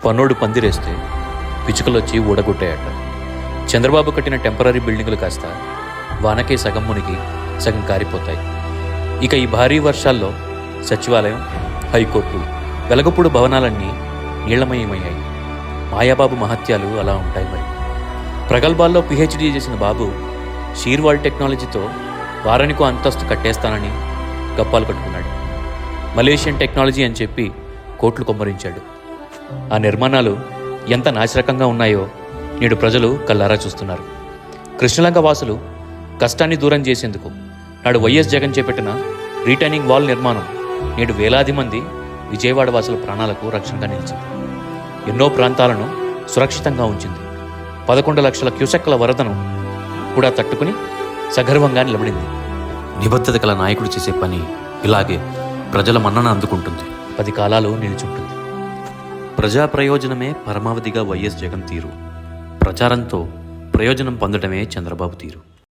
పన్నోడు పందిరేస్తే పిచ్చుకలొచ్చి ఊడగొట్టాయట. చంద్రబాబు కట్టిన టెంపరీ బిల్డింగులు కాస్త వానకే సగం మునిగి సగం కారిపోతాయి. ఇక ఈ భారీ వర్షాల్లో సచివాలయం, హైకోర్టు, వెలగపూడి భవనాలన్నీ నీళ్లమయమయ్యాయి. మాయాబాబు మహత్యాలు అలా ఉంటాయి. మరి ప్రగల్భాల్లో పిహెచ్డీ చేసిన బాబు షీర్వాల్ టెక్నాలజీతో వారానికో అంతస్తు కట్టేస్తానని గప్పాలు కట్టుకున్నాడు. మలేషియన్ టెక్నాలజీ అని చెప్పి కోట్లు కొమ్మరించాడు. ఆ నిర్మాణాలు ఎంత నాశరకంగా ఉన్నాయో నేడు ప్రజలు కళ్ళారా చూస్తున్నారు. కృష్ణలంక వాసులు కష్టాన్ని దూరం చేసేందుకు నాడు వైఎస్ జగన్ చేపట్టిన రీటైనింగ్ వాల్ నిర్మాణం నేడు వేలాది మంది విజయవాడ వాసుల ప్రాణాలకు రక్షణగా నిలిచింది. ఎన్నో ప్రాంతాలను సురక్షితంగా ఉంచింది. 11 లక్షల క్యూసెక్కుల వరదను కూడా తట్టుకుని సగర్వంగా నిలబడింది. నిబద్ధత గల నాయకుడు చేసే పని ఇలాగే ప్రజల మన్నన అందుకుంటుంది, 10 కాలాలు నిలిచుంటుంది. ప్రజా ప్రయోజనమే పరమావధిగా వైఎస్ జగన్ తీరు. ప్రచారంతో ప్రయోజనం పొందడమే చంద్రబాబు తీరు.